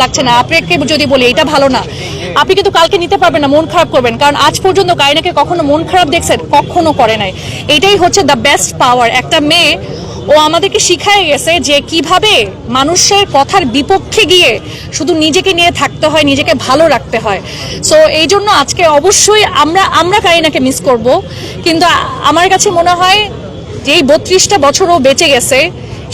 লাগছে না আপনাকে যদি বলি এটা ভালো না, আপনি কিন্তু কালকে নিতে পারবেন না, মন খারাপ করবেন। কারণ আজ পর্যন্ত কারিনাকে কখনো মন খারাপ দেখছেন? কখনো করে নাই। এটাই হচ্ছে দ্য বেস্ট পাওয়ার। একটা মেয়ে, ও আমাদেরকে শিখায় গেছে যে কিভাবে মানুষের কথার বিপক্ষে গিয়ে শুধু নিজেকে নিয়ে থাকতে হয়, নিজেকে ভালো রাখতে হয়। সো এই জন্য আজকে অবশ্যই আমরা কারিনাকে মিস করব, কিন্তু আমার কাছে মনে হয় যে এই 32টা বছর ও বেঁচে গেছে,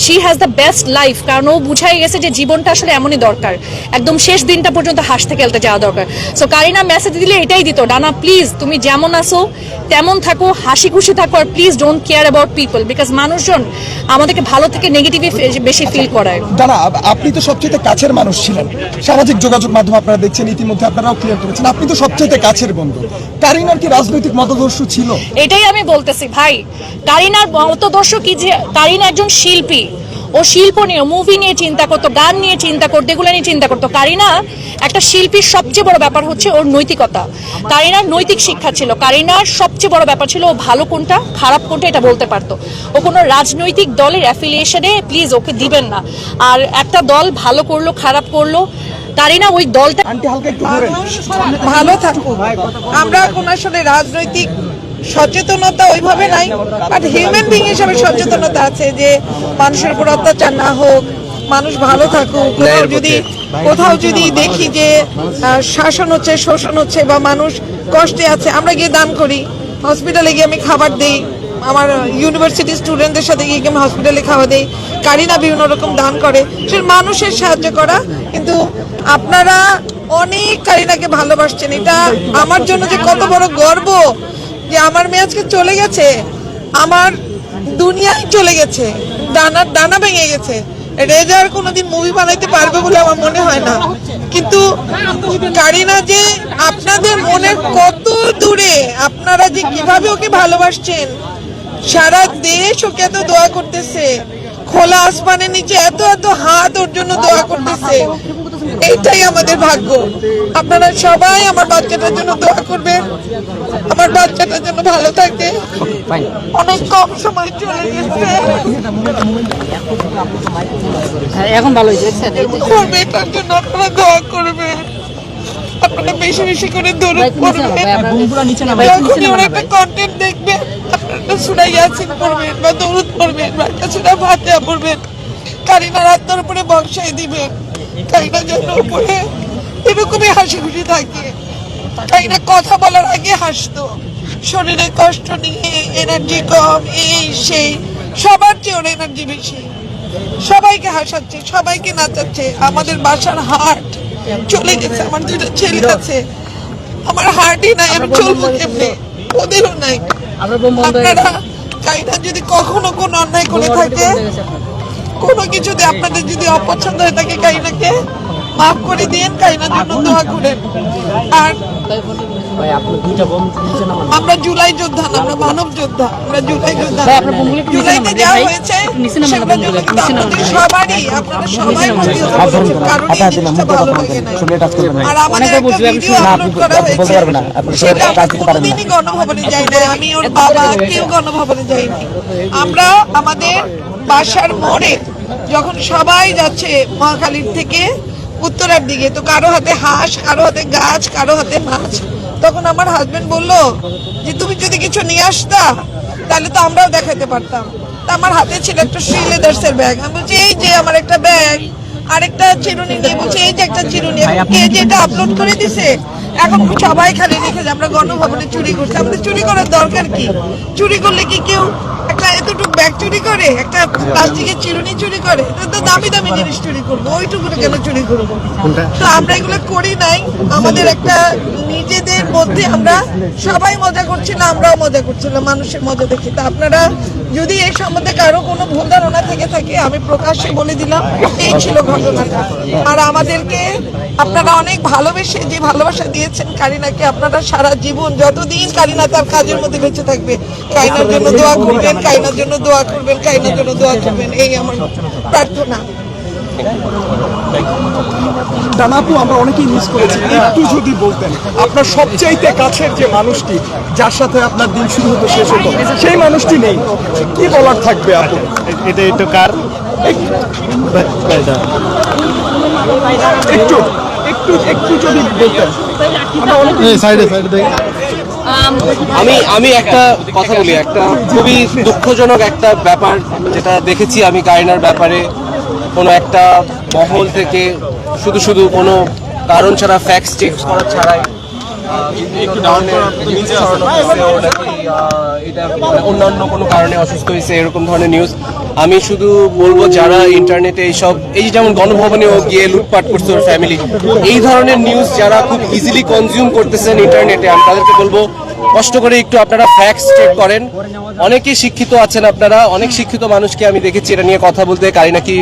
she has the best life. কারণ ও বুঝাই গেছে যে জীবনটা আসলে এমনই দরকার, একদম শেষ দিনটা পর্যন্ত হাসতে খেলতে যাওয়া দরকার। সো কারিনা মেসেজ দিলে এটাই দিত, ডানা প্লিজ তুমি যেমন আসো তেমন থাকো, হাসি খুশি থাকো, আর please don't care about people, because মানুষজন আমাদেরকে ভালো থেকে নেগেটিভই বেশি ফিল করায়। ডানা, আপনি তো সবচেয়ে কাছের মানুষ ছিলেন, সামাজিক যোগাযোগ মাধ্যম আপনারা দেখছেন, ইতিমধ্যে আপনারাও ক্লিয়ার করেছেন, আপনি তো সবচেয়ে কাছের বন্ধু। কারিনার কি রাজনৈতিক মতাদর্শ ছিল? এটাই আমি বলতেছি ভাই, কারিনার মতাদর্শ কি, যে কারিনা একজন শিল্পী, ও শিল্প নিয়ে, মুভি নিয়ে চিন্তা করতো, গান নিয়ে চিন্তা করতো, এগুলো নিয়ে চিন্তা করতো। কারিনা একটা শিল্পীর সবচেয়ে বড় ব্যাপার হচ্ছে ওর নৈতিকতা। কারিনার নৈতিক শিক্ষা ছিল। কারিনার সবচেয়ে বড় ব্যাপার ছিল ও ভালো কোনটা খারাপ কোনটা এটা বলতে পারতো। ও কোনো রাজনৈতিক দলের অ্যাফিলিয়েশনে প্লিজ ওকে দিবেন না। আর একটা দল ভালো করলো খারাপ করলো, কারিনা ওই দলটা ভালো থাকুক। আমরা কোন আসলে রাজনৈতিক সচেতনতা ওইভাবে নাই, বাট হিউম্যান বিং হিসেবে সচেতনতা আছে যে মানুষের উপর অত্যাচার না হোক, মানুষ ভালো থাকুক। কোথাও যদি দেখি যে শাসন হচ্ছে, শোষণ হচ্ছে, বা মানুষ কষ্টে আছে, আমরা গিয়ে দান করি। হসপিটালে গিয়ে আমি খাবার দেই, আমার ইউনিভার্সিটি স্টুডেন্টদের সাথে গিয়ে আমি হসপিটালে খাওয়া দেই। কারিনা বিভিন্ন রকম দান করে, সে মানুষের সাহায্য করা। কিন্তু আপনারা অনেক কারিনাকে ভালোবাসছেন, এটা আমার জন্য যে কত বড় গর্ব যে আমার মেয়ে আজকে চলে গেছে, আমার দুনিয়ায় চলে গেছে, ডানা ভেঙে গেছে। রেজার কোনোদিন মুভি বানাইতে পারবে বলে আমার মনে হয় না, কিন্তু কারিনা যে আপনাদের মনের কত দূরে, আপনারা যে কিভাবে ওকে ভালোবাসছেন, সারা দেশ ওকে এত দোয়া করতেছে, খোলা আসমানের নিচে এত এত হাত ওর জন্য দোয়া করতেছে। এইটাই আমাদের ভাগ্য। আপনারা সবাই আমার বাচ্চাটার জন্য দোয়া করবেন, আমার বাচ্চাটার জন্য ভালো থাকে। অনেক কম সময় চলে গেছে, এখন ভালো হয়েছে। এটার জন্য আপনারা দোয়া করবেন, আপনারা বেশি বেশি করে দরুদ পড়বেন। যখনই ওরা একটা কন্টেন্ট দেখবেন, আপনারা সূরা ইয়াসিন পড়বেন বা দরুদ পড়বেন বা একটা সূরা ফাতিহা পড়বেন। কারিনার আত্মার উপরে বর্ষায় দিবেন। কারিনার জন্য উপরে এরকমই হাসি খুশি থাকে। কারিনা কথা বলার আগে হাসতো, শরীরে কষ্ট নিয়ে, এনার্জি কম, এই সেই, সবার চেয়ে ওর এনার্জি বেশি। সবাইকে হাসাচ্ছে, সবাইকে নাচাচ্ছে। আমাদের বাসার হার্ট চলে গেছে, আমার দুটো ছেলে আছে, আমার হার্টই নাই, আমি চলবো কেমনে? ওদেরও নাই। আপনারা কারিনা যদি কখনো কোনো অন্যায় করে থাকে, কোনো কিছুতে আপনাদের যদি অপছন্দ হয়ে থাকে, কারিনাকে মাফ করে দিন, কারিনার জন্য দোয়া করেন। আর আমরা জুলাই যোদ্ধা না, আমরা মানব যোদ্ধা, আমরা জুলাই যোদ্ধা। জুলাইতে যা হয়েছে সবারই, আপনারা সবাই কারণ এই জিনিসটা ভালো লাগে না। আর আমাদের একটা ভিডিও আপলোড করা হয়েছে, সেটা কোনোদিনই গণভবনে যাই না, আমি ওর বাবা কেউ গণভবনে যাইনি। আমরা আমাদের বাসার মোড়ে যখন সবাই যাচ্ছে মহাখালীর থেকে উত্তরার দিকে, তো কারো হাতে হাঁস, কারো হাতে গাছ, কারো হাতে মাছ, তখন আমার হাজবেন্ড বললো যে তুমি যদি কিছু নিয়ে আসতা তাহলে তো আমরাও দেখাতে পারতাম। তা আমার হাতে ছিল একটা শ্রী লেদার্সের ব্যাগ, আমি বলছি এই যে আমার একটা ব্যাগ, আরেকটা চিরুনি নিয়ে বলছে এই যে একটা চিরুনি। কে যেটা আপলোড করে দিছে, এখন সবাই খালি লিখেছে আমরা গণভবনে চুরি করছি। আমাদের চুরি করার দরকার কি? চুরি করলে কি কেউ একটা এতটুকু ব্যাগ চুরি করে, একটা প্লাস্টিকের চিরুনি চুরি করে? তো দামি দামি জিনিস চুরি করবো, ওইটুকু কেন চুরি করবো? তো আমরা এগুলো করি নাই। আমাদের একটা নিজেদের মধ্যে আমরা সবাই মজা করছিলাম, আমরাও মজা করছিলাম, মানুষের মজা দেখি। তো আপনারা যদি এই সম্বন্ধে কারো কোনো ভুল ধারণা থেকে থাকে, আমি প্রকাশ্যে বলে দিলাম এই ছিল ঘটনাটা। আর আমাদেরকে আপনারা অনেক ভালোবেসে, যে ভালোবাসা দিয়েছেন কারিনাকে, আপনারা সারা জীবন যতদিন কারিনা তার কাজের মধ্যে বেঁচে থাকবে, কারিনার জন্য দোয়া করবেন, কারিনার জন্য দোয়া করবেন, কারিনার জন্য দোয়া করবেন, এই আমার প্রার্থনা। ডানাপু, আমরা অনেকেই মিস করেছি, একটু যদি বলতেন আপনার সবচাইতে কাছের যে মানুষটি, যার সাথে আপনার দিন শুরু হতো শেষ হতো, সেই মানুষটি নেই, কি বলার থাকবে আপু? এটা কার একটু একটু একটু যদি বলতেন। আমি একটা কথা বলি, একটা খুবই দুঃখজনক একটা ব্যাপার যেটা দেখেছি আমি কারিনার ব্যাপারে। কোনো একটা মহল থেকে শুধু কোনো কারণ ছাড়া, ফ্যাক্টস চেক করা ছাড়াই অন্যান্য কোনো কারণে অসুস্থ হয়েছে এরকম ধরনের নিউজ। আমি শুধু বলবো যারা ইন্টারনেটে এইসব, এই যেমন গণভবনেও গিয়ে লুটপাট করছে ওর ফ্যামিলি, এই ধরনের নিউজ যারা খুব ইজিলি কনজিউম করতেছেন ইন্টারনেটে, আমি তাদেরকে বলবো কষ্ট করে একটু আপনারা ফ্যাক্টস চেক করেন। অনেকেই শিক্ষিত আছেন আপনারা, অনেক শিক্ষিত মানুষকে আমি দেখেছি এটা নিয়ে কথা বলতে। কারিনা কি